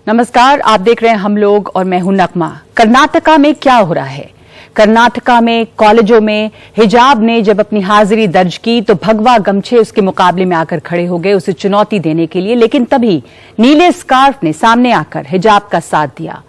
नमस्कार, आप देख रहे हैं हम लोग और मैं हूं नगमा। कर्नाटका में क्या हो रहा है? कर्नाटका में कॉलेजों में हिजाब ने जब अपनी हाजिरी दर्ज की तो भगवा गमछे उसके मुकाबले में आकर खड़े हो गए उसे चुनौती देने के लिए, लेकिन तभी नीले स्कार्फ ने सामने आकर हिजाब का साथ दिया।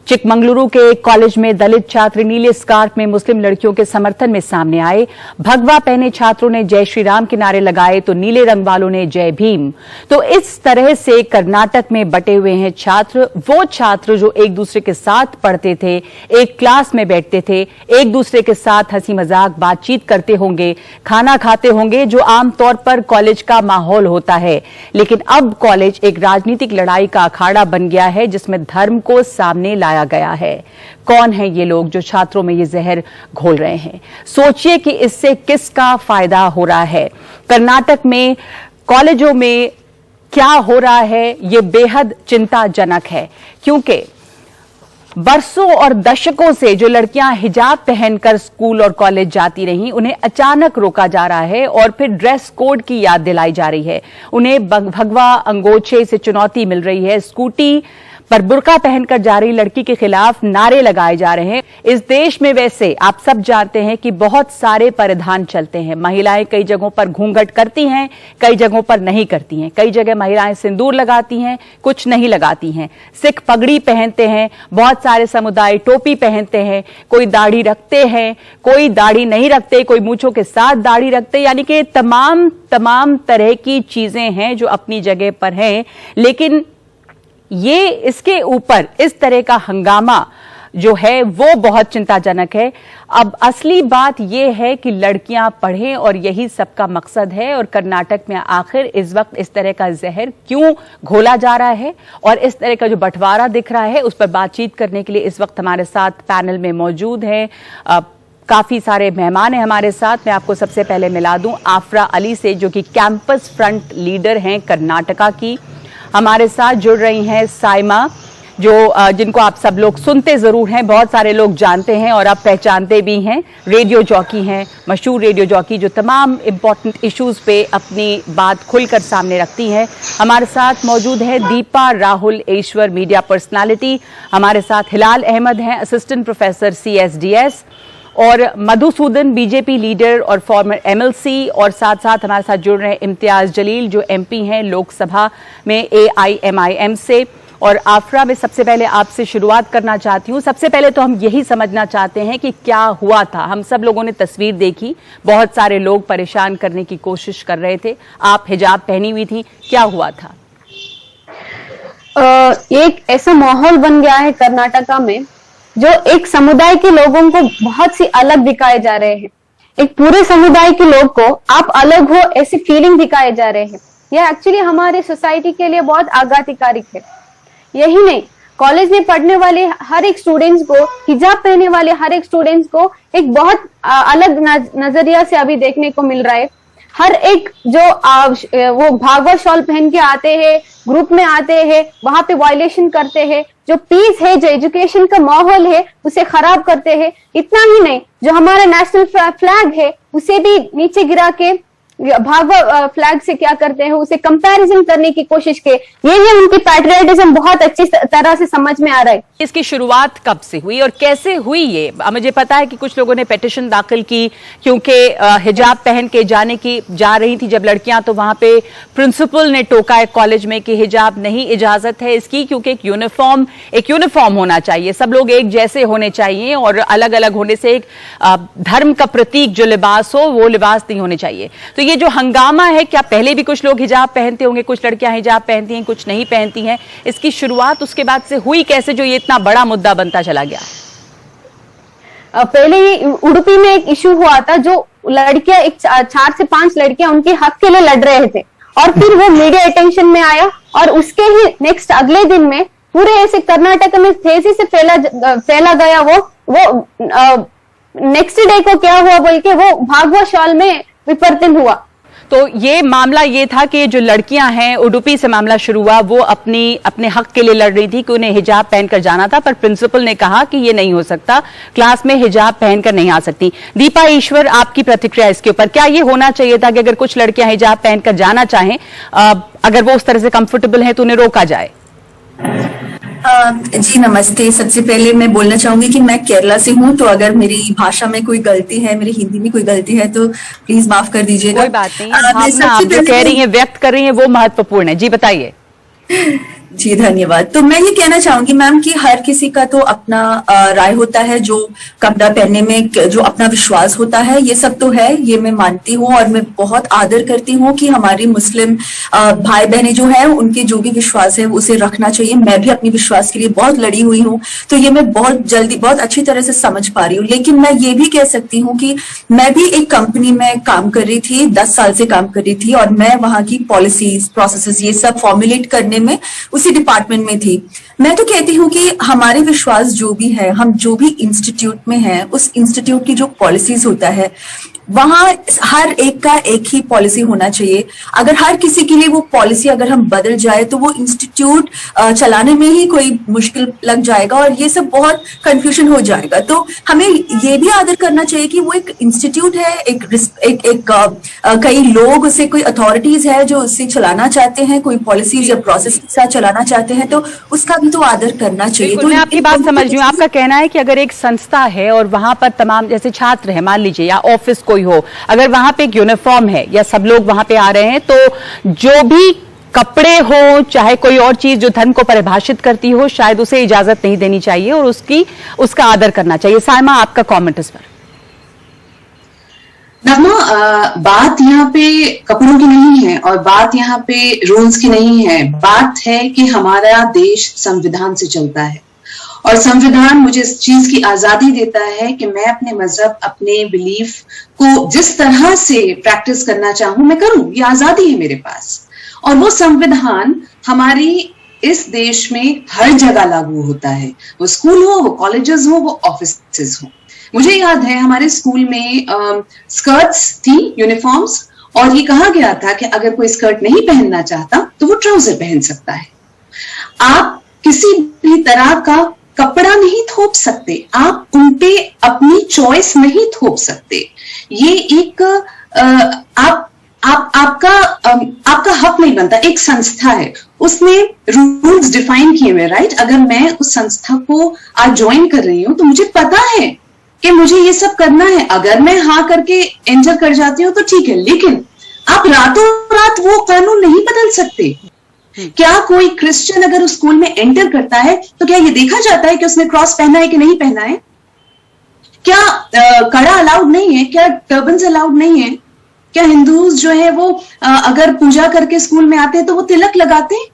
चिकमंगलुरु के एक कॉलेज में दलित छात्र नीले स्कार्फ में मुस्लिम लड़कियों के समर्थन में सामने आए। भगवा पहने छात्रों ने जय श्री राम के नारे लगाए तो नीले रंग वालों ने जय भीम। तो इस तरह से कर्नाटक में बटे हुए हैं छात्र, वो छात्र जो एक दूसरे के साथ पढ़ते थे, एक क्लास में बैठते थे, एक दूसरे के साथ हंसी मजाक बातचीत करते होंगे, खाना खाते होंगे, जो आमतौर पर कॉलेज का माहौल होता है। लेकिन अब कॉलेज एक राजनीतिक लड़ाई का अखाड़ा बन गया है जिसमें धर्म को सामने लाया गया है। कौन है ये लोग जो छात्रों में ये जहर घोल रहे हैं? सोचिए कि इससे किसका फायदा हो रहा है। कर्नाटक में कॉलेजों में क्या हो रहा है ये बेहद चिंताजनक है, क्योंकि बरसों और दशकों से जो लड़कियां हिजाब पहनकर स्कूल और कॉलेज जाती रहीं, उन्हें अचानक रोका जा रहा है और फिर ड्रेस कोड की याद दिलाई जा रही है। उन्हें भगवा अंगोछे से चुनौती मिल रही है। स्कूटी पर बुर्का पहनकर जा रही लड़की के खिलाफ नारे लगाए जा रहे हैं। इस देश में वैसे आप सब जानते हैं कि बहुत सारे परिधान चलते हैं। महिलाएं कई जगहों पर घूंघट करती हैं, कई जगहों पर नहीं करती हैं। कई जगह महिलाएं सिंदूर लगाती हैं, कुछ नहीं लगाती हैं। सिख पगड़ी पहनते हैं, बहुत सारे समुदाय टोपी पहनते हैं, कोई दाढ़ी रखते हैं, कोई दाढ़ी नहीं रखते, कोई मूंछों के साथ दाढ़ी रखते, यानी कि तमाम तरह की चीजें हैं जो अपनी जगह पर हैं। लेकिन ये इसके ऊपर इस तरह का हंगामा जो है वो बहुत चिंताजनक है। अब असली बात यह है कि लड़कियां पढ़ें और यही सबका मकसद है। और कर्नाटक में आखिर इस वक्त इस तरह का जहर क्यों घोला जा रहा है और इस तरह का जो बंटवारा दिख रहा है, उस पर बातचीत करने के लिए इस वक्त हमारे साथ पैनल में मौजूद हैं। काफी सारे मेहमान हैं हमारे साथ। मैं आपको सबसे पहले मिला दूं आफरा अली से, जो कि कैंपस फ्रंट लीडर हैं कर्नाटका की। हमारे साथ जुड़ रही हैं साइमा, जिनको आप सब लोग सुनते जरूर हैं, बहुत सारे लोग जानते हैं और आप पहचानते भी हैं। रेडियो जॉकी हैं, मशहूर रेडियो जॉकी जो तमाम इंपॉर्टेंट इश्यूज पे अपनी बात खुलकर सामने रखती हैं। हमारे साथ मौजूद है दीपा राहुल ईश्वर, मीडिया पर्सनालिटी। हमारे साथ हिलाल अहमद हैं, असिस्टेंट प्रोफेसर CSDS, और मधुसूदन बीजेपी लीडर और फॉर्मर MLC, और साथ साथ हमारे साथ जुड़ रहे हैं इम्तियाज जलील जो MP हैं लोकसभा में AIMIM से। और आफरा में सबसे पहले आपसे शुरुआत करना चाहती हूँ। सबसे पहले तो हम यही समझना चाहते हैं कि क्या हुआ था। हम सब लोगों ने तस्वीर देखी, बहुत सारे लोग परेशान करने की कोशिश कर रहे थे, आप हिजाब पहनी हुई थी, क्या हुआ था? एक ऐसा माहौल बन गया है कर्नाटका में जो एक समुदाय के लोगों को बहुत सी अलग दिखाए जा रहे हैं। एक पूरे समुदाय के लोग को आप अलग हो ऐसी फीलिंग दिखाए जा रहे हैं। यह एक्चुअली हमारे सोसाइटी के लिए बहुत आघातकारक है। यही नहीं, कॉलेज में पढ़ने वाले हर एक स्टूडेंट्स को, हिजाब पहनने वाले हर एक स्टूडेंट्स को एक बहुत अलग नजरिया से अभी देखने को मिल रहा है। हर एक जो वो भागवा शॉल पहन के आते हैं, ग्रुप में आते हैं, वहां पे वायलेशन करते हैं। जो पीस है, जो एजुकेशन का माहौल है, उसे खराब करते हैं। इतना ही नहीं, जो हमारा नेशनल फ्लैग है उसे भी नीचे गिरा के भागवा फ्लैग से क्या करते हैं, उसे कंपैरिजन करने की कोशिश के। ये उनकी पैट्रियटिज्म बहुत अच्छी तरह से समझ में आ रहा है। इसकी शुरुआत कब से हुई और कैसे हुई ये? मुझे पता है कि कुछ लोगों ने पिटीशन दाखिल की क्योंकि हिजाब पहन के जा रही थी जब लड़कियां, तो वहां पे प्रिंसिपल ने टोका है कॉलेज में कि हिजाब नहीं इजाजत है इसकी, क्योंकि एक यूनिफॉर्म होना चाहिए, सब लोग एक जैसे होने चाहिए और अलग अलग होने से एक धर्म का प्रतीक जो लिबास हो वो लिबास नहीं होने चाहिए। तो ये जो हंगामा है, क्या पहले भी कुछ लोग हिजाब पहनते होंगे, कुछ लड़कियां हिजाब पहनती हैं, कुछ नहीं पहनती हैं, इसकी शुरुआत उसके बाद से हुई कैसे जो ये इतना बड़ा मुद्दा बनता चला गया? पहले ही उडुपी में एक इशू हुआ था, जो लड़कियां, एक 4 से 5 लड़कियां उनके हक के लिए लड़ रहे थे और फिर वो मीडिया अटेंशन में आया और उसके ही नेक्स्ट अगले दिन में पूरे ऐसे कर्नाटक में तेजी से फैला गया। वो नेक्स्ट डे को क्या हुआ बोल के वो भागवा शॉल में विपर्तन हुआ। तो ये मामला ये था कि जो लड़कियां हैं, उडुपी से मामला शुरू हुआ, वो अपने हक के लिए लड़ रही थी कि उन्हें हिजाब पहनकर जाना था, पर प्रिंसिपल ने कहा कि ये नहीं हो सकता, क्लास में हिजाब पहनकर नहीं आ सकती। दीपा ईश्वर, आपकी प्रतिक्रिया इसके ऊपर, क्या ये होना चाहिए था कि अगर कुछ लड़कियां हिजाब पहनकर जाना चाहें, अगर वो उस तरह से कंफर्टेबल हैं तो उन्हें रोका जाए? जी नमस्ते। सबसे पहले मैं बोलना चाहूंगी कि मैं केरला से हूँ, तो अगर मेरी भाषा में कोई गलती है, मेरी हिंदी में कोई गलती है तो प्लीज माफ कर दीजिएगा। कोई बात नहीं, मैं भावना आप जो कह रही हैं, व्यक्त कर रही हैं, वो महत्वपूर्ण है। जी बताइए। जी धन्यवाद। तो मैं ये कहना चाहूंगी मैम कि हर किसी का तो अपना राय होता है, जो कपड़ा पहनने में जो अपना विश्वास होता है, ये सब तो है, ये मैं मानती हूँ और मैं बहुत आदर करती हूँ कि हमारी मुस्लिम भाई बहनें जो है उनके जो भी विश्वास है उसे रखना चाहिए। मैं भी अपने विश्वास के लिए बहुत लड़ी हुई हूँ, तो ये मैं बहुत जल्दी बहुत अच्छी तरह से समझ पा रही हूँ। लेकिन मैं ये भी कह सकती हूँ कि मैं भी एक कंपनी में काम कर रही थी, 10 साल से काम कर रही थी, और मैं वहां की पॉलिसीज प्रोसेसेस ये सब फॉर्मुलेट करने में उसी डिपार्टमेंट में थी। मैं तो कहती हूँ कि हमारे विश्वास जो भी है, हम जो भी इंस्टीट्यूट में हैं, उस इंस्टीट्यूट की जो पॉलिसीज होता है वहां हर एक का एक ही पॉलिसी होना चाहिए। अगर हर किसी के लिए वो पॉलिसी अगर हम बदल जाए तो वो इंस्टीट्यूट चलाने में ही कोई मुश्किल लग जाएगा और ये सब बहुत कंफ्यूजन हो जाएगा। तो हमें ये भी आदर करना चाहिए कि वो एक इंस्टीट्यूट है, कई लोग उसे, कोई अथॉरिटीज है जो उसे चलाना चाहते हैं, कोई पॉलिसीज या प्रोसेस के साथ चलाना चाहते हैं, तो उसका भी तो आदर करना चाहिए। तो मैं आपकी बात समझ रही हूँ। आपका कहना है कि अगर एक संस्था है और वहां पर तमाम जैसे छात्र है मान लीजिए, या ऑफिस कोई हो, अगर वहां पे एक यूनिफॉर्म है या सब लोग वहां पे आ रहे हैं, तो जो भी कपड़े हो चाहे कोई और चीज जो धर्म को परिभाषित करती हो, शायद उसे इजाजत नहीं देनी चाहिए और उसका आदर करना चाहिए। साइमा, आपका कमेंट इस पर। नगमा, बात यहाँ पे कपड़ों की नहीं है और बात यहाँ पे रूल्स की नहीं है। बात है कि हमारा देश संविधान से चलता है और संविधान मुझे इस चीज की आजादी देता है कि मैं अपने मजहब, अपने बिलीफ को जिस तरह से प्रैक्टिस करना चाहूं मैं करूं। ये आजादी है मेरे पास और वो संविधान हमारी इस देश में हर जगह लागू होता है। वो स्कूल हो, वो कॉलेजेस हो, वो ऑफिसेस हो। मुझे याद है हमारे स्कूल में स्कर्ट्स थी, यूनिफॉर्म्स, और ये कहा गया था कि अगर कोई स्कर्ट नहीं पहनना चाहता तो वो ट्राउजर पहन सकता है। आप किसी भी तरह का कपड़ा नहीं थोप सकते, आप उनपे अपनी चॉइस नहीं थोप सकते। ये एक आपका हक नहीं बनता। एक संस्था है, उसने रूल्स डिफाइन किए हुए, राइट? अगर मैं उस संस्था को आज ज्वाइन कर रही हूं तो मुझे पता है कि मुझे ये सब करना है। अगर मैं हाँ करके एंटर कर जाती हूँ तो ठीक है, लेकिन आप रातों रात वो कानून नहीं बदल सकते। क्या कोई क्रिश्चियन अगर उस स्कूल में एंटर करता है तो क्या ये देखा जाता है कि उसने क्रॉस पहना है कि नहीं पहना है? क्या कड़ा अलाउड नहीं है? क्या टर्बन्स अलाउड नहीं है? क्या हिंदूज जो है वो अगर पूजा करके स्कूल में आते हैं तो वो तिलक लगाते हैं?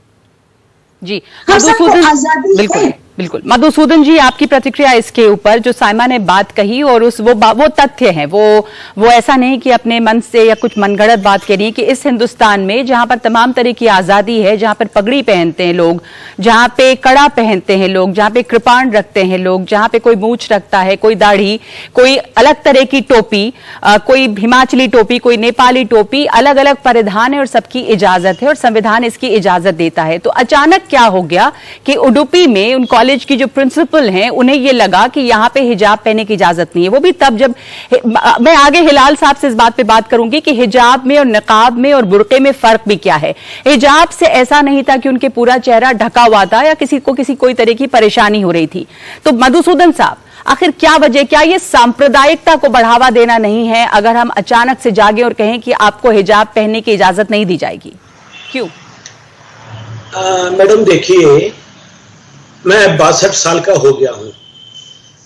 जी, हम सबको आजादी है। बिल्कुल। मधुसूदन जी, आपकी प्रतिक्रिया इसके ऊपर जो साइमा ने बात कही, और वो तथ्य है, वो ऐसा नहीं कि अपने मन से या कुछ मनगढ़ंत बात कह रही है कि इस हिंदुस्तान में जहां पर तमाम तरह की आजादी है, जहां पर पगड़ी पहनते हैं लोग, जहां पे कड़ा पहनते हैं लोग, जहां पे कृपाण रखते हैं लोग, जहां पे कोई मूछ रखता है, कोई दाढ़ी, कोई अलग तरह की टोपी, कोई हिमाचली टोपी, कोई नेपाली टोपी, अलग अलग परिधान है और सबकी इजाजत है और संविधान इसकी इजाजत देता है। तो अचानक क्या हो गया कि उडुपी में उन कॉलेज की जो प्रिंसिपल हैं उन्हें यह लगा कि यहां पे हिजाब पहनने की इजाजत नहीं है। वो भी तब जब मैं आगे हिलाल साहब से इस बात पे बात करूंगी कि हिजाब में और निकाब में और बुर्के में फर्क भी क्या है। हिजाब से ऐसा नहीं था कि उनके पूरा चेहरा ढका हुआ था या किसी कोई तरह की परेशानी हो रही थी। तो मधुसूदन साहब, आखिर क्या वजह, क्या ये सांप्रदायिकता को बढ़ावा देना नहीं है अगर हम अचानक से जागे और कहें कि आपको हिजाब पहनने की इजाजत नहीं दी जाएगी? क्यों? मैडम देखिए, मैं 62 साल का हो गया हूं।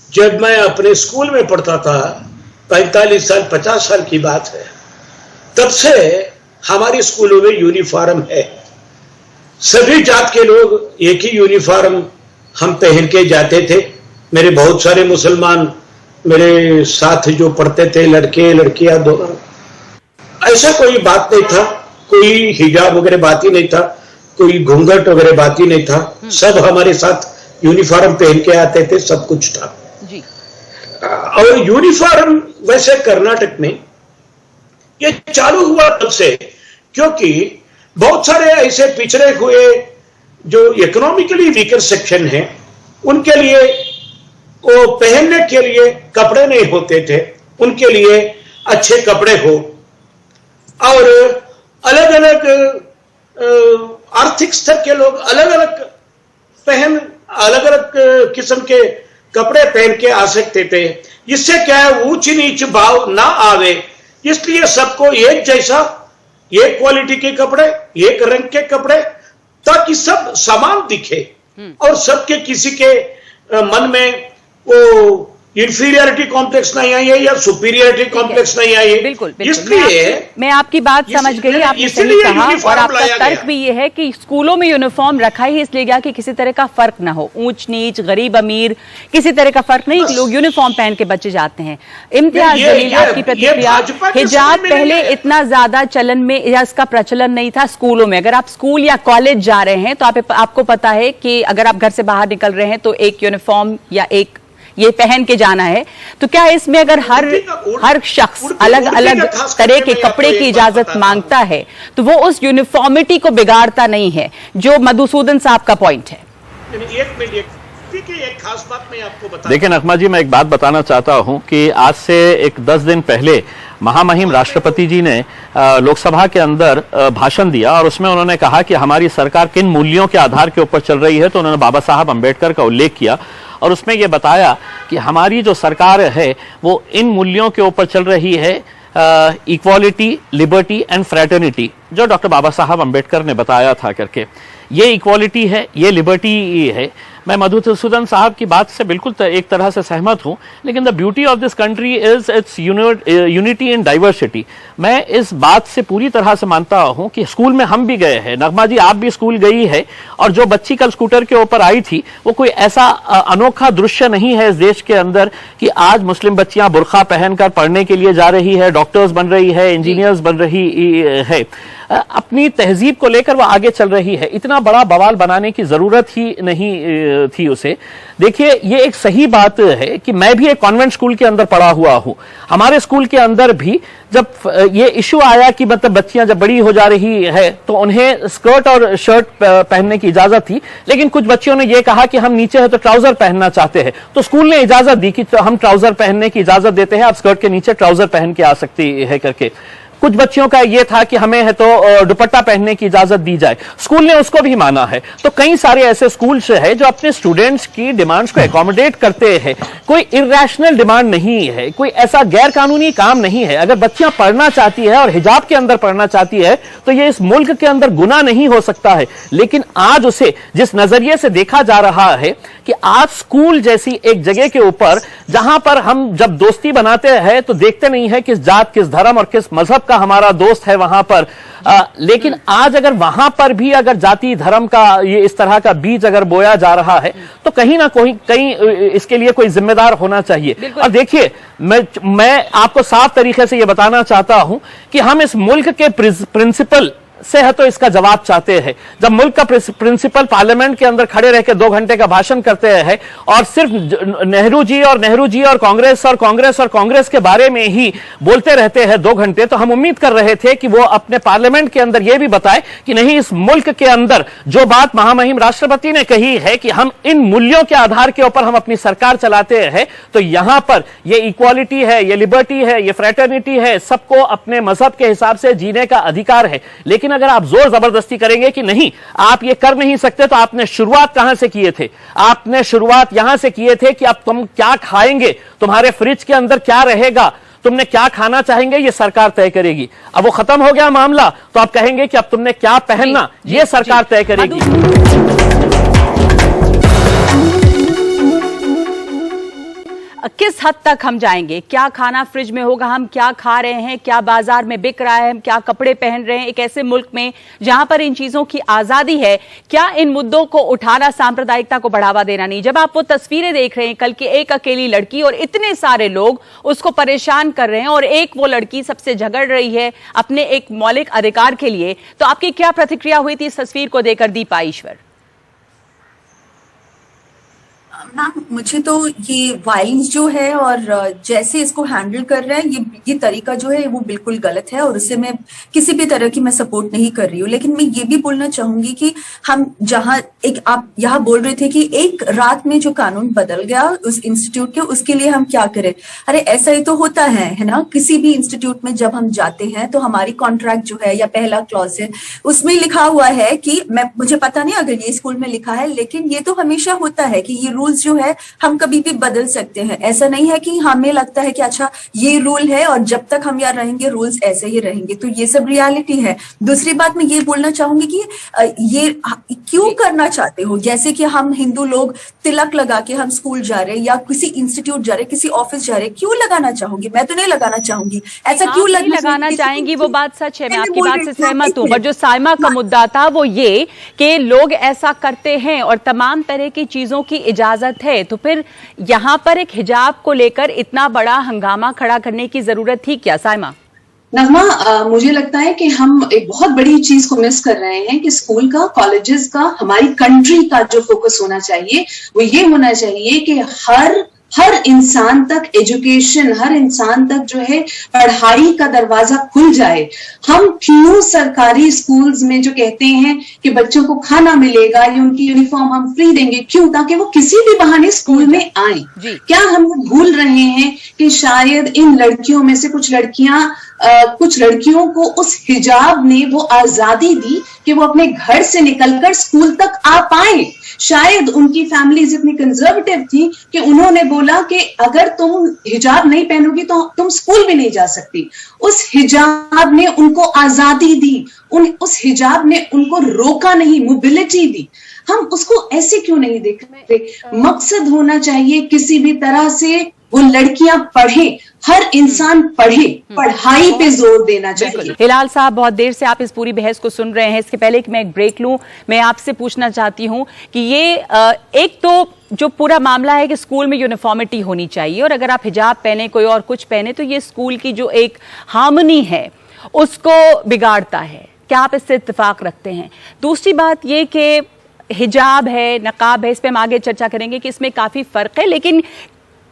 जब मैं अपने स्कूल में पढ़ता था, 45 साल 50 साल की बात है, तब से हमारे स्कूलों में यूनिफॉर्म है। सभी जात के लोग एक ही यूनिफॉर्म हम पहन के जाते थे। मेरे बहुत सारे मुसलमान मेरे साथ जो पढ़ते थे, लड़के लड़कियां दोनों, ऐसा कोई बात नहीं था, कोई हिजाब वगैरह बात ही नहीं था, कोई घूंघट वगैरह बात ही नहीं था। सब हमारे साथ यूनिफॉर्म पहन के आते थे, सब कुछ था जी। और यूनिफॉर्म वैसे कर्नाटक में ये चालू हुआ तब से, क्योंकि बहुत सारे ऐसे पिछड़े हुए जो इकोनॉमिकली वीकर सेक्शन हैं, उनके लिए वो पहनने के लिए कपड़े नहीं होते थे, उनके लिए अच्छे कपड़े हो और अलग अलग आर्थिक स्तर के लोग अलग अलग पहन अलग अलग किस्म के कपड़े पहन के आ सकते थे। इससे क्या है, ऊंच नीच भाव ना आवे, इसलिए सबको एक जैसा, एक क्वालिटी के कपड़े, एक रंग के कपड़े, ताकि सब समान दिखे और सबके किसी के मन में वो इंफीरियरिटी कॉम्प्लेक्स नहीं आई है या सुपीरियरिटी कॉम्प्लेक्स नहीं आई है। बिल्कुल, इसलिए मैं आपकी बात समझ गई, आपने सही कहा। और आपका तर्क भी ये है कि स्कूलों में यूनिफॉर्म रखा ही इसलिए गया कि किसी तरह का फर्क ना हो, ऊंच नीच, गरीब अमीर, किसी तरह का फर्क नहीं, लोग यूनिफॉर्म पहन के बच्चे जाते हैं। इम्तियाज जलील, आपकी प्रतिक्रिया। हिजाब पहले इतना ज्यादा चलन में या इसका प्रचलन नहीं था स्कूलों में। अगर आप स्कूल या कॉलेज जा रहे हैं तो आपको पता है कि अगर आप घर से बाहर निकल रहे हैं तो एक यूनिफॉर्म या एक ये पहन के जाना है। तो क्या इसमें अगर हर शख्स अलग अलग तरह के कपड़े की इजाजत मांगता है तो वो उस यूनिफॉर्मिटी को बिगाड़ता नहीं है, जो मधुसूदन साहब का पॉइंट है? एक खास बात मैं आपको बता। देखिए नगमा जी, मैं एक बात बताना चाहता हूं कि आज से एक 10 दिन पहले महामहिम राष्ट्रपति जी ने लोकसभा के अंदर भाषण दिया और उसमें उन्होंने कहा कि हमारी सरकार किन मूल्यों के आधार के ऊपर चल रही है। तो उन्होंने बाबा साहब अंबेडकर का उल्लेख किया और उसमें यह बताया कि हमारी जो सरकार है वो इन मूल्यों के ऊपर चल रही है, इक्वालिटी, लिबर्टी एंड फ्रेटर्निटी, जो डॉक्टर बाबा साहब अंबेडकर ने बताया था करके। ये इक्वालिटी है, ये लिबर्टी है। मैं मधुसूदन साहब की बात से बिल्कुल एक तरह से सहमत हूं, लेकिन the beauty of this country is it's unity in diversity. मैं इस बात से पूरी तरह से मानता हूं कि स्कूल में हम भी गए हैं, नगमा जी आप भी स्कूल गई है, और जो बच्ची कल स्कूटर के ऊपर आई थी वो कोई ऐसा अनोखा दृश्य नहीं है इस देश के अंदर कि आज मुस्लिम बच्चियां बुर्का पहनकर पढ़ने के लिए जा रही है, डॉक्टर्स बन रही है, इंजीनियर्स बन रही है, अपनी तहजीब को लेकर वो आगे चल रही है। इतना बड़ा बवाल बनाने की जरूरत ही नहीं थी उसे। देखिए, ये एक सही बात है कि मैं भी एक कॉन्वेंट स्कूल के अंदर पढ़ा हुआ हूं। हमारे स्कूल के अंदर भी जब ये इशू आया कि मतलब बच्चियां जब बड़ी हो जा रही है तो उन्हें स्कर्ट और शर्ट पहनने की इजाजत थी, लेकिन कुछ बच्चियों ने ये कहा कि हम नीचे है तो ट्राउजर पहनना चाहते हैं, तो स्कूल ने इजाजत दी कि हम ट्राउजर पहनने की इजाजत देते हैं, आप स्कर्ट के नीचे ट्राउजर पहन के आ सकती है करके। कुछ बच्चियों का ये था कि हमें है तो दुपट्टा पहनने की इजाजत दी जाए, स्कूल ने उसको भी माना है। तो कई सारे ऐसे स्कूल्स है जो अपने स्टूडेंट्स की डिमांड्स को एकोमोडेट करते हैं। कोई इरेशनल डिमांड नहीं है, कोई ऐसा गैर कानूनी काम नहीं है। अगर बच्चियां पढ़ना चाहती है और हिजाब के अंदर पढ़ना चाहती है तो ये इस मुल्क के अंदर गुनाह नहीं हो सकता है। लेकिन आज उसे जिस नजरिए से देखा जा रहा है कि आज स्कूल जैसी एक जगह के ऊपर जहां पर हम जब दोस्ती बनाते हैं तो देखते नहीं है किस जात, किस धर्म और किस मजहब का हमारा दोस्त है वहां पर, लेकिन आज अगर वहां पर भी अगर जाति धर्म का ये इस तरह का बीज अगर बोया जा रहा है तो कहीं ना कहीं इसके लिए कोई जिम्मेदार होना चाहिए। और देखिए, मैं आपको साफ तरीके से ये बताना चाहता हूं कि हम इस मुल्क के प्रिंसिपल से है तो इसका जवाब चाहते हैं। जब मुल्क का प्रिंसिपल पार्लियामेंट के अंदर खड़े रहकर 2 घंटे का भाषण करते हैं और सिर्फ नेहरू जी और कांग्रेस के बारे में ही बोलते रहते हैं 2 घंटे, तो हम उम्मीद कर रहे थे कि वो अपने पार्लियामेंट के अंदर यह भी बताए कि नहीं, इस मुल्क के अंदर जो बात महामहिम राष्ट्रपति ने कही है कि हम इन मूल्यों के आधार के ऊपर हम अपनी सरकार चलाते हैं, तो यहां पर ये इक्वालिटी है, ये लिबर्टी है, ये फ्रेटर्निटी है, सबको अपने मजहब के हिसाब से जीने का अधिकार है। लेकिन अगर आप जोर जबरदस्ती करेंगे कि नहीं आप ये कर नहीं सकते, तो आपने शुरुआत कहां से किए थे? आपने शुरुआत यहां से किए थे कि अब तुम क्या खाएंगे, तुम्हारे फ्रिज के अंदर क्या रहेगा, तुमने क्या खाना चाहेंगे, ये सरकार तय करेगी। अब वो खत्म हो गया मामला, तो आप कहेंगे कि अब तुमने क्या पहनना, ये सरकार तय करेगी। किस हद तक हम जाएंगे? क्या खाना फ्रिज में होगा, हम क्या खा रहे हैं, क्या बाजार में बिक रहा है, हम क्या कपड़े पहन रहे हैं, एक ऐसे मुल्क में जहां पर इन चीजों की आजादी है, क्या इन मुद्दों को उठाना सांप्रदायिकता को बढ़ावा देना नहीं? जब आप वो तस्वीरें देख रहे हैं कल की, एक अकेली लड़की और इतने सारे लोग उसको परेशान कर रहे हैं और एक वो लड़की सबसे झगड़ रही है अपने एक मौलिक अधिकार के लिए, तो आपकी क्या प्रतिक्रिया हुई थी इस तस्वीर को देखकर, दीपा ईश्वर? मैम मुझे तो ये वायलेंस जो है और जैसे इसको हैंडल कर रहे हैं ये तरीका जो है वो बिल्कुल गलत है और उससे मैं किसी भी तरह की मैं सपोर्ट नहीं कर रही हूँ। लेकिन मैं ये भी बोलना चाहूंगी कि हम जहाँ आप यहाँ बोल रहे थे कि एक रात में जो कानून बदल गया उस इंस्टीट्यूट के, उसके लिए हम क्या करें। अरे ऐसा ही तो होता है ना, किसी भी इंस्टीट्यूट में जब हम जाते हैं तो हमारी कॉन्ट्रैक्ट जो है या पहला क्लॉज है उसमें लिखा हुआ है कि मुझे पता नहीं अगर ये स्कूल में लिखा है, लेकिन ये तो हमेशा होता है कि ये रूल्स जो है हम कभी भी बदल सकते हैं। ऐसा नहीं है कि हमें लगता है कि अच्छा ये रूल है और जब तक हम यहाँ रहेंगे रूल्स ऐसे ही रहेंगे, तो ये सब रियलिटी है। दूसरी बात मैं ये बोलना चाहूंगी कि ये क्यों करना चाहते हो, जैसे कि हम हिंदू लोग तिलक लगा के हम स्कूल जा रहे हैं या किसी इंस्टीट्यूट जा रहे, किसी ऑफिस जा रहे, क्यों लगाना चाहूंगी? मैं तो नहीं लगाना चाहूंगी। ऐसा क्यों लगाना चाहेंगी, वो बात सच है, मैं आपकी बात से सहमत हूँ। पर जो साइमा का मुद्दा था वो ये कि लोग ऐसा करते हैं और तमाम तरह की चीजों की इजाजत है, तो फिर यहाँ पर एक हिजाब को लेकर इतना बड़ा हंगामा खड़ा करने की जरूरत थी क्या साइमा? नगमा, मुझे लगता है कि हम एक बहुत बड़ी चीज को मिस कर रहे हैं कि स्कूल का, कॉलेजेस का, हमारी कंट्री का जो फोकस होना चाहिए वो ये होना चाहिए कि हर इंसान तक एजुकेशन, हर इंसान तक जो है पढ़ाई का दरवाजा खुल जाए। हम क्यों सरकारी स्कूल्स में जो कहते हैं कि बच्चों को खाना मिलेगा या उनकी यूनिफॉर्म हम फ्री देंगे, क्यों? ताकि वो किसी भी बहाने स्कूल में आए। क्या हम भूल रहे हैं कि शायद इन लड़कियों में से कुछ लड़कियों को उस हिजाब ने वो आजादी दी कि वो अपने घर से निकलकर स्कूल तक आ पाए। शायद उनकी फैमिलीज इतनी कंजर्वेटिव थी कि उन्होंने बोला कि अगर तुम हिजाब नहीं पहनोगी तो तुम स्कूल भी नहीं जा सकती। उस हिजाब ने उनको आजादी दी, उस हिजाब ने उनको रोका नहीं, मोबिलिटी दी। हम उसको ऐसे क्यों नहीं देख रहे? मकसद होना चाहिए किसी भी तरह से वो लड़कियां पढ़े, हर इंसान पढ़े, पढ़ाई पे जोर देना चाहिए। हिलाल साहब, बहुत देर से आप इस पूरी बहस को सुन रहे हैं। इसके पहले कि मैं एक ब्रेक लूं, मैं आपसे पूछना चाहती हूं कि ये एक तो जो पूरा मामला है कि स्कूल में यूनिफॉर्मिटी होनी चाहिए और अगर आप हिजाब पहने, कोई और कुछ पहने, तो ये स्कूल की जो एक हार्मनी है उसको बिगाड़ता है। क्या आप इससे इत्तेफाक रखते हैं? दूसरी बात ये कि हिजाब है, नकाब है, इस पर हम आगे चर्चा करेंगे कि इसमें काफी फर्क है, लेकिन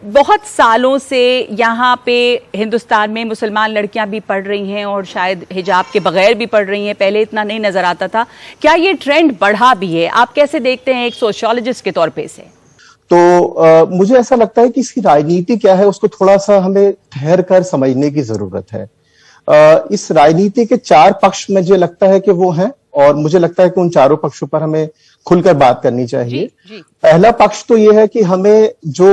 बहुत सालों से यहाँ पे हिंदुस्तान में मुसलमान लड़कियां भी पढ़ रही हैं और शायद हिजाब के बगैर भी पढ़ रही हैं। पहले इतना नहीं नजर आता था। क्या ये ट्रेंड बढ़ा भी है? आप कैसे देखते हैं एक सोशियोलॉजिस्ट के तौर पे से? तो मुझे ऐसा लगता है कि इसकी राजनीति क्या है उसको थोड़ा सा हमें ठहर कर समझने की जरूरत है। इस राजनीति के चार पक्ष मुझे लगता है कि वो हैं और मुझे लगता है कि उन चारों पक्षों पर हमें खुलकर बात करनी चाहिए। जी। पहला पक्ष तो ये है कि हमें जो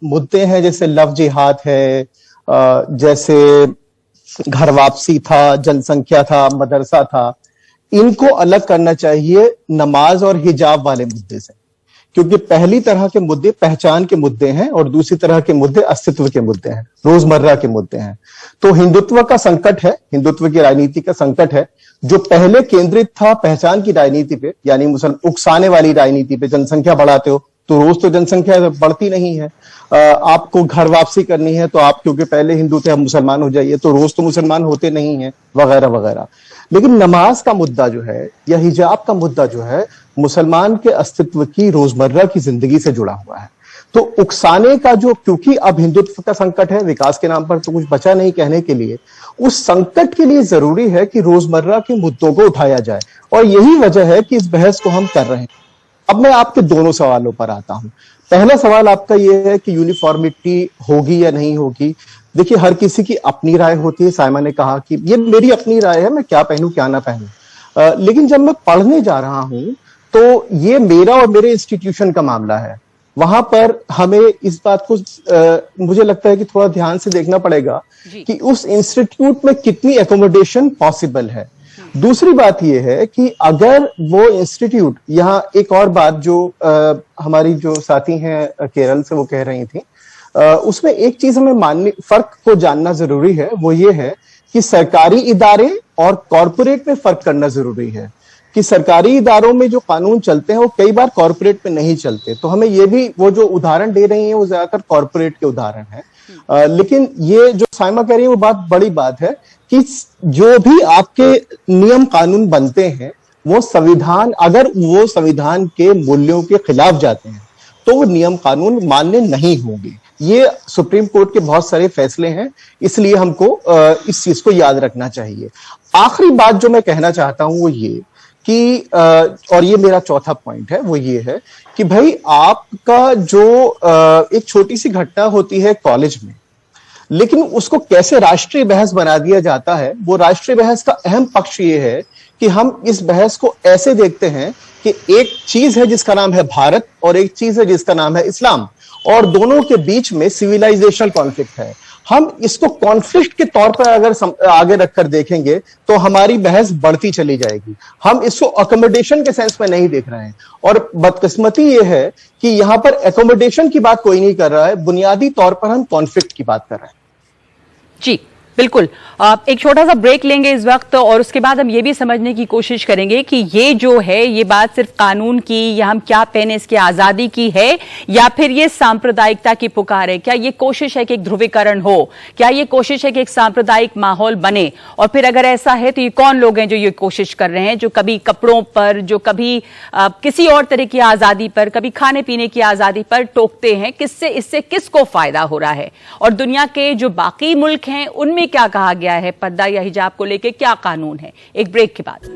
मुद्दे हैं, जैसे लव जिहाद है, जैसे घर वापसी था, जनसंख्या था, मदरसा था, इनको अलग करना चाहिए नमाज और हिजाब वाले मुद्दे से, क्योंकि पहली तरह के मुद्दे पहचान के मुद्दे हैं और दूसरी तरह के मुद्दे अस्तित्व के मुद्दे हैं, रोजमर्रा के मुद्दे हैं। तो हिंदुत्व का संकट है, हिंदुत्व की राजनीति का संकट है, जो पहले केंद्रित था पहचान की राजनीति पे, यानी उकसाने वाली राजनीति पे। जनसंख्या बढ़ाते हो तो रोज तो जनसंख्या बढ़ती नहीं है। आपको घर वापसी करनी है तो आप क्योंकि पहले हिंदू थे अब मुसलमान हो जाइए, तो रोज तो मुसलमान होते नहीं है, वगैरह वगैरह। लेकिन नमाज का मुद्दा जो है या हिजाब का मुद्दा जो है मुसलमान के अस्तित्व की, रोजमर्रा की जिंदगी से जुड़ा हुआ है। तो उकसाने का जो, क्योंकि अब हिंदुत्व का संकट है, विकास के नाम पर तो कुछ बचा नहीं कहने के लिए, उस संकट के लिए जरूरी है कि रोजमर्रा के मुद्दों को उठाया जाए और यही वजह है कि इस बहस को हम कर रहे हैं। अब मैं आपके दोनों सवालों पर आता हूं। पहला सवाल आपका यह है कि यूनिफॉर्मिटी होगी या नहीं होगी। देखिए, हर किसी की अपनी राय होती है। साइमा ने कहा कि ये मेरी अपनी राय है, मैं क्या पहनूं क्या ना पहनूं, लेकिन जब मैं पढ़ने जा रहा हूं तो ये मेरा और मेरे इंस्टीट्यूशन का मामला है। वहां पर हमें इस बात को मुझे लगता है कि थोड़ा ध्यान से देखना पड़ेगा कि उस इंस्टीट्यूट में कितनी एकोमोडेशन पॉसिबल है। दूसरी बात यह है कि अगर वो इंस्टीट्यूट, यहाँ एक और बात जो हमारी जो साथी हैं केरल से वो कह रही थी, उसमें एक चीज हमें फर्क को जानना जरूरी है। वो ये है कि सरकारी इदारे और कॉरपोरेट में फर्क करना जरूरी है कि सरकारी इदारों में जो कानून चलते हैं वो कई बार कॉरपोरेट में नहीं चलते। तो हमें ये भी, वो जो उदाहरण दे रही हैं वो ज्यादातर कॉरपोरेट के उदाहरण हैं। लेकिन ये जो साइमा कह रही है वो बात बड़ी बात है कि जो भी आपके नियम कानून बनते हैं वो संविधान, अगर वो संविधान के मूल्यों के खिलाफ जाते हैं तो वो नियम कानून मान्य नहीं होंगे। ये सुप्रीम कोर्ट के बहुत सारे फैसले हैं, इसलिए हमको इस चीज को याद रखना चाहिए। आखिरी बात जो मैं कहना चाहता हूं वो ये कि और ये मेरा चौथा पॉइंट है, वो ये है कि भाई आपका जो एक छोटी सी घटना होती है कॉलेज में, लेकिन उसको कैसे राष्ट्रीय बहस बना दिया जाता है, वो राष्ट्रीय बहस का अहम पक्ष ये है कि हम इस बहस को ऐसे देखते हैं कि एक चीज है जिसका नाम है भारत और एक चीज है जिसका नाम है इस्लाम, और दोनों के बीच में सिविलाइजेशनल कॉन्फ्लिक्ट है। हम इसको कॉन्फ्लिक्ट के तौर पर अगर आगे रखकर देखेंगे तो हमारी बहस बढ़ती चली जाएगी। हम इसको अकोमोडेशन के सेंस में नहीं देख रहे हैं, और बदकिस्मती ये है कि यहां पर अकोमोडेशन की बात कोई नहीं कर रहा है, बुनियादी तौर पर हम कॉन्फ्लिक्ट की बात कर रहे हैं। जी बिल्कुल। एक छोटा सा ब्रेक लेंगे इस वक्त, और उसके बाद हम ये भी समझने की कोशिश करेंगे कि ये जो है ये बात सिर्फ कानून की या हम क्या पहने इसकी आजादी की है, या फिर ये सांप्रदायिकता की पुकार है। क्या ये कोशिश है कि एक ध्रुवीकरण हो, क्या ये कोशिश है कि एक सांप्रदायिक माहौल बने, और फिर अगर ऐसा है तो ये कौन लोग हैं जो ये कोशिश कर रहे हैं, जो कभी कपड़ों पर, जो कभी किसी और तरह की आजादी पर, कभी खाने पीने की आजादी पर टोकते हैं। किससे, इससे किसको फायदा हो रहा है, और दुनिया के जो बाकी मुल्क हैं उनमें क्या कहा गया है, पर्दा या हिजाब को लेकर क्या कानून है। एक ब्रेक के बाद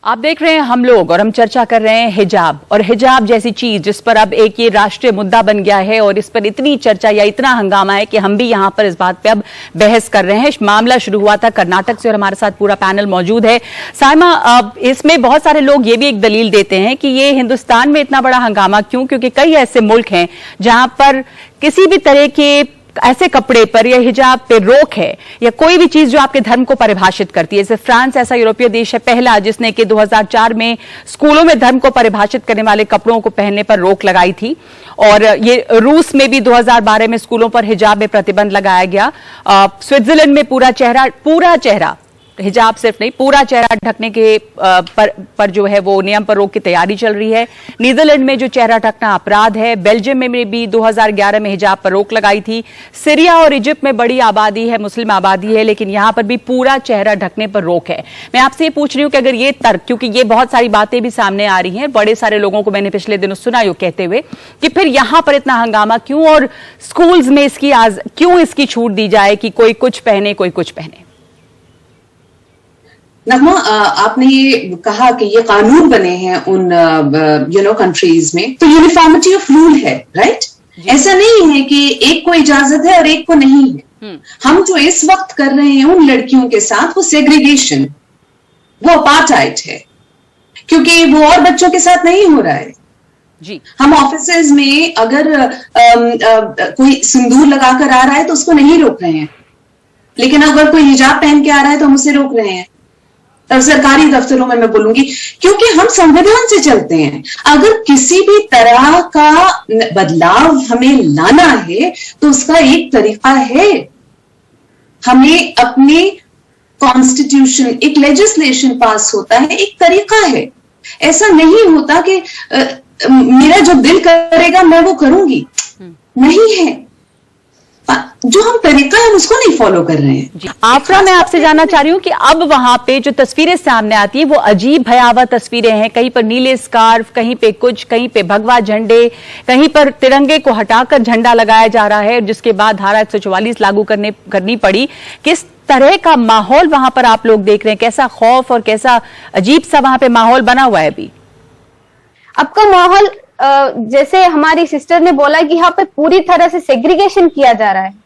आप देख रहे हैं हम लोग, और हम चर्चा कर रहे हैं हिजाब, और हिजाब जैसी चीज जिस पर अब एक ये राष्ट्रीय मुद्दा बन गया है और इस पर इतनी चर्चा या इतना हंगामा है कि हम भी यहां पर इस बात पे अब बहस कर रहे हैं। मामला शुरू हुआ था कर्नाटक से और हमारे साथ पूरा पैनल मौजूद है। साइमा, इसमें बहुत सारे लोग ये भी एक दलील देते हैं कि ये हिंदुस्तान में इतना बड़ा हंगामा क्यों, क्योंकि कई ऐसे मुल्क हैं जहां पर किसी भी तरह के ऐसे कपड़े पर या हिजाब पे रोक है, या कोई भी चीज जो आपके धर्म को परिभाषित करती है। जैसे फ्रांस ऐसा यूरोपीय देश है पहला जिसने कि 2004 में स्कूलों में धर्म को परिभाषित करने वाले कपड़ों को पहनने पर रोक लगाई थी, और ये रूस में भी 2012 में स्कूलों पर हिजाब में प्रतिबंध लगाया गया। स्विट्जरलैंड में पूरा चेहरा हिजाब सिर्फ नहीं, पूरा चेहरा ढकने के पर जो है वो नियम पर रोक की तैयारी चल रही है। नीदरलैंड में जो चेहरा ढकना अपराध है। बेल्जियम में भी 2011 में हिजाब पर रोक लगाई थी। सीरिया और इजिप्ट में बड़ी आबादी है, मुस्लिम आबादी है, लेकिन यहां पर भी पूरा चेहरा ढकने पर रोक है। मैं आपसे ये पूछ रही हूं कि अगर ये तर्क, क्योंकि ये बहुत सारी बातें भी सामने आ रही हैं, बड़े सारे लोगों को मैंने पिछले दिनों सुना यूं कहते हुए कि फिर यहां पर इतना हंगामा क्यों, और स्कूल्स में क्यों इसकी छूट दी जाए कि कोई कुछ पहने कोई कुछ पहने। नगमा, आपने ये कहा कि ये कानून बने हैं उन कंट्रीज में, तो यूनिफॉर्मिटी ऑफ रूल है, राइट? ऐसा नहीं है कि एक को इजाजत है और एक को नहीं है। हम जो इस वक्त कर रहे हैं उन लड़कियों के साथ, वो सेग्रीगेशन, वो अपार्थाइड है, क्योंकि वो और बच्चों के साथ नहीं हो रहा है जी। हम ऑफिसेज में अगर कोई सिंदूर लगाकर आ रहा है तो उसको नहीं रोक रहे हैं, लेकिन अगर कोई हिजाब पहन के आ रहा है तो हम उसे रोक रहे हैं। सरकारी दफ्तरों में मैं बोलूंगी, क्योंकि हम संविधान से चलते हैं। अगर किसी भी तरह का बदलाव हमें लाना है तो उसका एक तरीका है, हमें अपने कॉन्स्टिट्यूशन, एक लेजिस्लेशन पास होता है, एक तरीका है। ऐसा नहीं होता कि मेरा जो दिल करेगा मैं वो करूंगी, नहीं है। जो हम तरीका है उसको नहीं फॉलो कर रहे हैं। आफरा, मैं आपसे जानना चाह रही हूँ कि अब वहां पे जो तस्वीरें सामने आती है वो अजीब भयावह तस्वीरें हैं। कहीं पर नीले स्कार्फ, कहीं पे कुछ, कहीं पे भगवा झंडे, कहीं पर तिरंगे को हटाकर झंडा लगाया जा रहा है, जिसके बाद धारा 144 लागू करनी पड़ी। किस तरह का माहौल वहां पर आप लोग देख रहे हैं? कैसा खौफ और कैसा अजीब सा वहां पे माहौल बना हुआ है अभी? आपका माहौल, जैसे हमारी सिस्टर ने बोला कि यहाँ पे पूरी तरह से सेग्रीगेशन किया जा रहा है।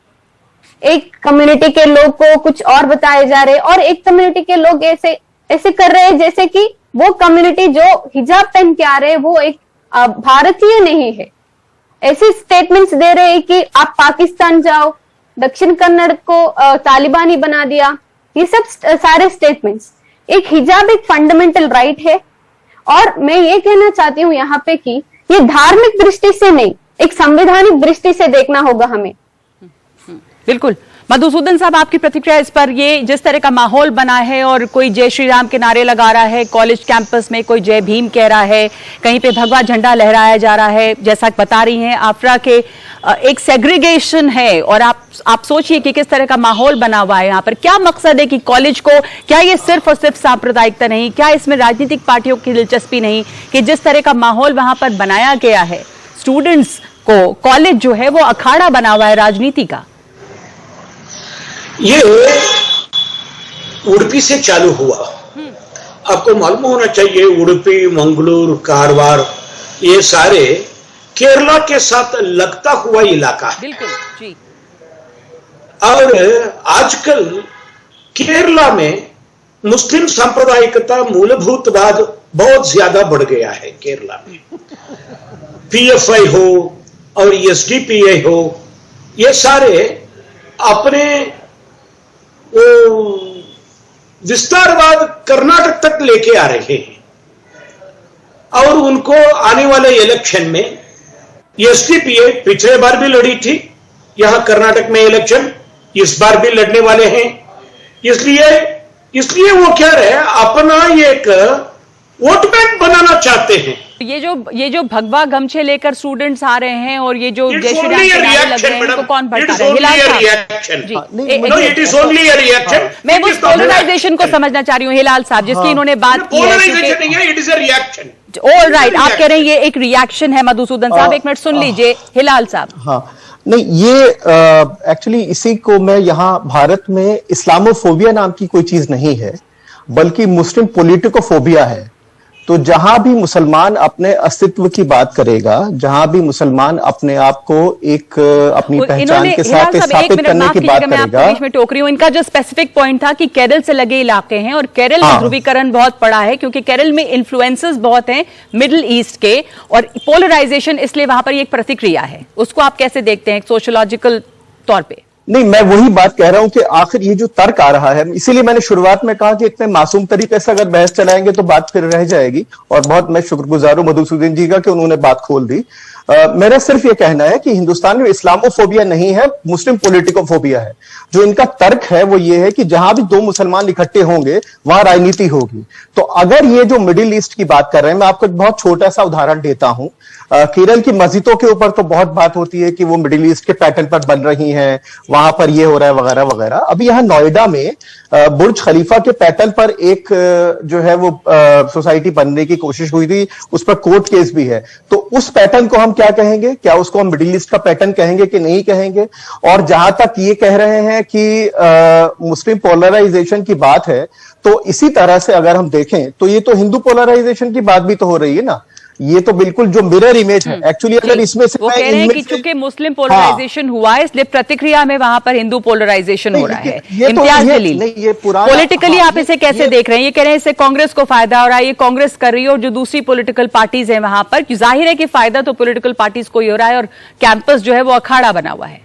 एक कम्युनिटी के लोग को कुछ और बताए जा रहे हैं, और एक कम्युनिटी के लोग ऐसे कर रहे हैं जैसे कि वो कम्युनिटी जो हिजाब पहन के आ रहे हैं वो एक भारतीय नहीं है। ऐसे स्टेटमेंट्स दे रहे हैं कि आप पाकिस्तान जाओ, दक्षिण कन्नड़ को तालिबानी बना दिया। ये सब सारे स्टेटमेंट्स, एक हिजाब एक फंडामेंटल राइट है, और मैं ये कहना चाहती हूँ यहाँ पे कि ये धार्मिक दृष्टि से नहीं, एक संवैधानिक दृष्टि से देखना होगा हमें। बिल्कुल, मधुसूदन साहब, आपकी प्रतिक्रिया इस पर, ये जिस तरह का माहौल बना है और कोई जय श्री राम के नारे लगा रहा है कॉलेज कैंपस में, कोई जय भीम कह रहा है, कहीं पे भगवा झंडा लहराया जा रहा है, जैसा बता रही हैं आफरा के एक सेग्रीगेशन है, और आप सोचिए कि किस तरह का माहौल बना हुआ है यहाँ पर। क्या मकसद है कि कॉलेज को, क्या ये सिर्फ और सिर्फ सांप्रदायिकता नहीं, क्या इसमें राजनीतिक पार्टियों की दिलचस्पी नहीं कि जिस तरह का माहौल वहां पर बनाया गया है, स्टूडेंट्स को कॉलेज जो है वो अखाड़ा बना हुआ है राजनीति का? ये उडुपी से चालू हुआ। आपको मालूम होना चाहिए उडुपी, मंगलुरु, कारवार ये सारे केरला के साथ लगता हुआ इलाका है। बिल्कुल जी। और आजकल केरला में मुस्लिम सांप्रदायिकता, मूलभूतवाद बहुत ज्यादा बढ़ गया है केरला में। पीएफआई हो और एसडीपीआई हो, ये सारे अपने विस्तारवाद कर्नाटक तक लेके आ रहे हैं, और उनको आने वाले इलेक्शन में एसडीपीआई पिछले बार भी लड़ी थी यहां कर्नाटक में इलेक्शन, इस बार भी लड़ने वाले हैं। इसलिए वो क्या रहे, अपना एक वोट बैंक बनाना चाहते हैं। ये जो भगवा गमछे लेकर स्टूडेंट्स आ रहे हैं और ये जो जय श्री राम के नारे लग रहे हैं, इनको कौन भड़का रहा है? हिलाल साहब, मैं उस पोलराइजेशन को समझना चाह रही हूँ हिलाल साहब, जिसकी इन्होंने बात की है। ऑल राइट, आप कह रहे हैं ये एक रिएक्शन है। मधुसूदन साहब एक मिनट सुन लीजिए। हिलाल साहब, हाँ, नहीं, ये एक्चुअली इसी को मैं यहाँ भारत में इस्लामोफोबिया नाम की कोई चीज नहीं है, बल्कि मुस्लिम पॉलिटिकोफोबिया है। तो जहां भी मुसलमान अपने अस्तित्व की बात करेगा, जहां भी मुसलमान अपने आप को एक अपनी पहचान के साथ स्थापित करने की बात करेगा। बीच में टोक रही हूं, इनका जो स्पेसिफिक पॉइंट था कि केरल से लगे इलाके हैं और केरल में ध्रुवीकरण बहुत पड़ा है, क्योंकि केरल में इन्फ्लुएंसेस बहुत हैं मिडिल ईस्ट के, और पोलराइजेशन, इसलिए वहां पर एक प्रतिक्रिया है। उसको आप कैसे देखते हैं सोशियोलॉजिकल तौर पर? नहीं, मैं वही बात कह रहा हूं कि आखिर ये जो तर्क आ रहा है, इसीलिए मैंने शुरुआत में कहा कि इतने मासूम तरीके से अगर बहस चलाएंगे तो बात फिर रह जाएगी, और बहुत मैं शुक्रगुजार हूं मधुसूदन जी का कि उन्होंने बात खोल दी। मेरा सिर्फ ये कहना है कि हिंदुस्तान में इस्लामोफोबिया नहीं है, मुस्लिम पॉलिटिकोफोबिया है। जो इनका तर्क है वो ये है कि जहां भी दो मुसलमान इकट्ठे होंगे वहां राजनीति होगी। तो अगर ये जो मिडिल ईस्ट की बात कर रहे हैं, मैं आपको एक बहुत छोटा सा उदाहरण देता हूं। केरल की मस्जिदों के ऊपर तो बहुत बात होती है कि वो मिडिल ईस्ट के पैटर्न पर बन रही हैं, वहां पर ये हो रहा है वगैरह वगैरह। अभी यहाँ नोएडा में बुर्ज खलीफा के पैटर्न पर एक जो है वो सोसाइटी बनने की कोशिश हुई थी, उस पर कोर्ट केस भी है। तो उस पैटर्न को हम क्या कहेंगे? क्या उसको हम मिडिल ईस्ट का पैटर्न कहेंगे कि नहीं कहेंगे? और जहां तक ये कह रहे हैं कि मुस्लिम पोलराइजेशन की बात है, तो इसी तरह से अगर हम देखें तो ये तो हिंदू पोलराइजेशन की बात भी तो हो रही है ना। ये तो बिल्कुल जो मिरर इमेज है एक्चुअली। अगर इसमें से वो कह रहे हैं कि चूंकि मुस्लिम पोलराइजेशन हुआ है, इसलिए प्रतिक्रिया में वहां पर हिंदू पोलराइजेशन हो रहा है। इम्तियाज जलील, पॉलिटिकली आप इसे कैसे देख रहे हैं? ये कह रहे हैं इससे कांग्रेस को फायदा हो रहा है, ये कांग्रेस कर रही है, और जो दूसरी पॉलिटिकल पार्टीज हैं वहां पर, जाहिर है कि फायदा तो पॉलिटिकल पार्टीज को ही हो रहा है, और कैंपस जो है वो अखाड़ा बना हुआ है।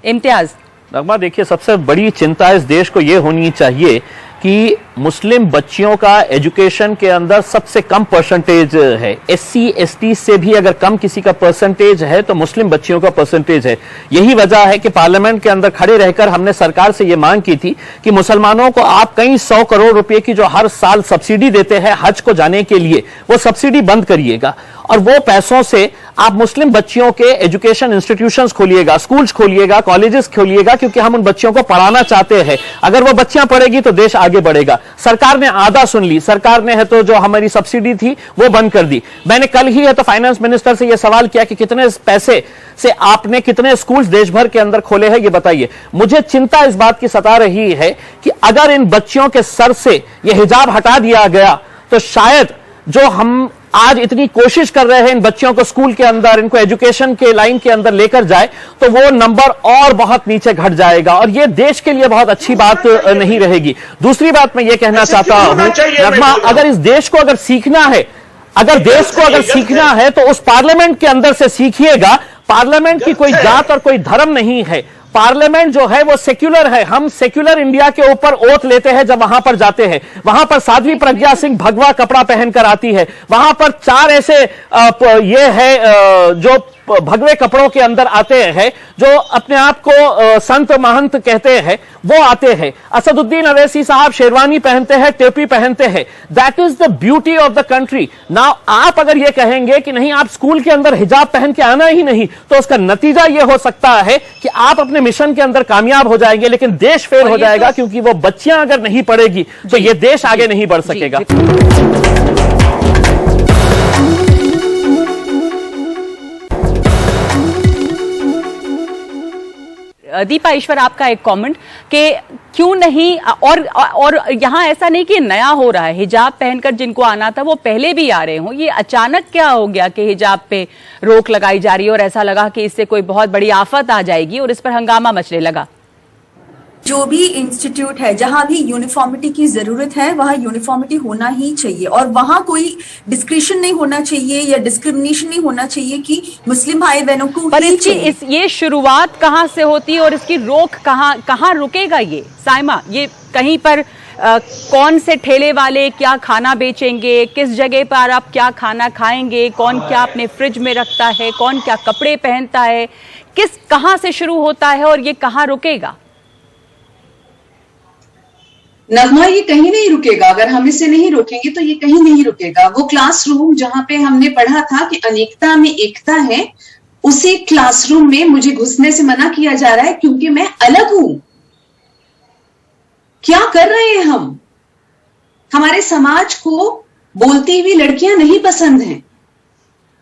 इम्तियाज, नगमा, देखिए, सबसे बड़ी चिंता इस देश को यह होनी चाहिए कि मुस्लिम बच्चियों का एजुकेशन के अंदर सबसे कम परसेंटेज है। एससी एसटी से भी अगर कम किसी का परसेंटेज है तो मुस्लिम बच्चियों का परसेंटेज है। यही वजह है कि पार्लियामेंट के अंदर खड़े रहकर हमने सरकार से यह मांग की थी कि मुसलमानों को आप कई 100 करोड़ रुपए की जो हर साल सब्सिडी देते हैं हज को जाने के लिए, वो सब्सिडी बंद करिएगा, और वो पैसों से आप मुस्लिम बच्चियों के एजुकेशन इंस्टीट्यूशंस खोलिएगा, स्कूल्स खोलिएगा, कॉलेजेस खोलिएगा, क्योंकि हम उन बच्चियों को पढ़ाना चाहते हैं। अगर वो बच्चियां पढ़ेगी तो देश आगे बढ़ेगा। सरकार ने आधा सुन ली, सरकार ने है तो जो हमारी सब्सिडी थी वो बंद कर दी। मैंने कल ही है तो फाइनेंस मिनिस्टर से यह सवाल किया कि कितने पैसे से आपने कितने स्कूल्स देश भर के अंदर खोले हैं, ये बताइए। मुझे चिंता इस बात की सता रही है कि अगर इन बच्चियों के सर से यह हिजाब हटा दिया गया तो शायद जो हम आज इतनी कोशिश कर रहे हैं इन बच्चियों को स्कूल के अंदर, इनको एजुकेशन के लाइन के अंदर लेकर जाए, तो वो नंबर और बहुत नीचे घट जाएगा, और ये देश के लिए बहुत अच्छी बात नहीं रहेगी। दूसरी बात मैं ये कहना चाहता हूं, नगमा, अगर इस देश को अगर सीखना है, अगर देश को अगर सीखना है तो उस पार्लियामेंट के अंदर से सीखिएगा। पार्लियामेंट की कोई जात और कोई धर्म नहीं है। पार्लियामेंट जो है वो सेक्युलर है। हम सेक्युलर इंडिया के ऊपर ओथ लेते हैं जब वहां पर जाते हैं। वहां पर साध्वी प्रज्ञा सिंह भगवा कपड़ा पहनकर आती है। वहां पर 4 ऐसे ये है जो भगवे कपड़ों के अंदर आते हैं, जो अपने आप को संत महंत कहते हैं, वो आते हैं। असदुद्दीन अवैसी साहब शेरवानी पहनते हैं, टोपी पहनते हैं। That is the beauty of the country. Now आप अगर ये कहेंगे कि नहीं, आप स्कूल के अंदर हिजाब पहन के आना ही नहीं, तो उसका नतीजा ये हो सकता है कि आप अपने मिशन के अंदर कामयाब हो जाएंगे, लेकिन देश फेल हो जाएगा, क्योंकि वो बच्चियां अगर नहीं पढ़ेगी तो ये देश आगे नहीं बढ़ सकेगा। दीपा ईश्वर, आपका एक कमेंट कि क्यों नहीं, और यहाँ ऐसा नहीं कि नया हो रहा है, हिजाब पहनकर जिनको आना था वो पहले भी आ रहे हों, ये अचानक क्या हो गया कि हिजाब पे रोक लगाई जा रही है और ऐसा लगा कि इससे कोई बहुत बड़ी आफत आ जाएगी और इस पर हंगामा मचने लगा? जो भी इंस्टीट्यूट है, जहां भी यूनिफॉर्मिटी की जरूरत है वहां यूनिफॉर्मिटी होना ही चाहिए, और वहां कोई डिस्क्रिशन नहीं होना चाहिए या डिस्क्रिमिनेशन नहीं होना चाहिए कि मुस्लिम भाई बहनों को पर ये शुरुआत कहां से होती है और इसकी रोक कहां रुकेगा? ये साइमा, ये कहीं पर कौन से ठेले वाले क्या खाना बेचेंगे, किस जगह पर आप क्या खाना खाएंगे, कौन क्या अपने फ्रिज में रखता है, कौन क्या कपड़े पहनता है, कहां से शुरू होता है और ये कहां रुकेगा? नगमा, ये कहीं नहीं रुकेगा। अगर हम इसे नहीं रोकेंगे तो ये कहीं नहीं रुकेगा। वो क्लासरूम जहां पे हमने पढ़ा था कि अनेकता में एकता है, उसी क्लासरूम में मुझे घुसने से मना किया जा रहा है क्योंकि मैं अलग हूं। क्या कर रहे हैं हम? हमारे समाज को बोलती हुई लड़कियां नहीं पसंद हैं।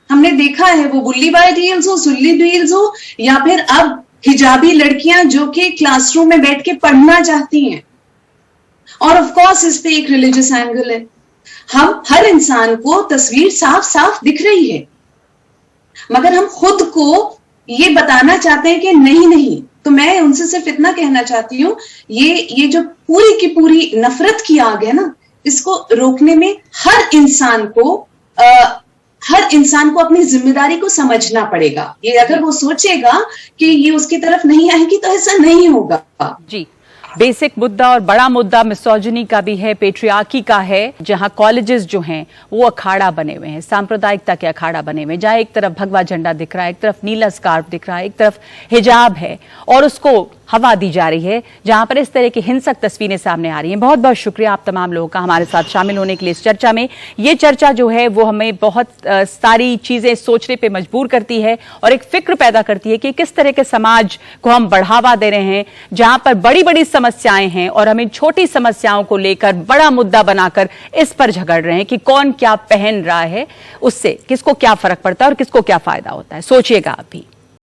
हमने देखा है, वो बुल्ली बाय डील्स हो, सुल्ली डील्स हो, या फिर अब हिजाबी लड़कियां जो कि क्लासरूम में बैठ के पढ़ना चाहती हैं। और ऑफ कोर्स इस पे एक रिलीजियस एंगल है। हम हर इंसान को तस्वीर साफ साफ दिख रही है, मगर हम खुद को ये बताना चाहते हैं कि नहीं। तो मैं उनसे सिर्फ इतना कहना चाहती हूं, ये जो पूरी की पूरी नफरत की आग है ना, इसको रोकने में हर इंसान को अपनी जिम्मेदारी को समझना पड़ेगा। ये अगर वो सोचेगा कि ये उसकी तरफ नहीं आएगी तो ऐसा नहीं होगा। जी, बेसिक मुद्दा और बड़ा मुद्दा मिसोजिनी का भी है, पेट्रियार्की का है, जहां कॉलेजेस जो हैं वो अखाड़ा बने हुए हैं, सांप्रदायिकता के अखाड़ा बने हुए हैं, जहां एक तरफ भगवा झंडा दिख रहा है, एक तरफ नीला स्कार्फ दिख रहा है, एक तरफ हिजाब है और उसको हवा दी जा रही है, जहां पर इस तरह की हिंसक तस्वीरें सामने आ रही हैं। बहुत बहुत शुक्रिया आप तमाम लोगों का हमारे साथ शामिल होने के लिए इस चर्चा में। ये चर्चा जो है वो हमें बहुत सारी चीजें सोचने पे मजबूर करती है और एक फिक्र पैदा करती है कि किस तरह के समाज को हम बढ़ावा दे रहे हैं, जहां पर बड़ी बड़ी समस्याएं हैं और हम इन छोटी समस्याओं को लेकर बड़ा मुद्दा बनाकर इस पर झगड़ रहे हैं कि कौन क्या पहन रहा है, उससे किसको क्या फर्क पड़ता है और किसको क्या फायदा होता है। सोचिएगा आप भी।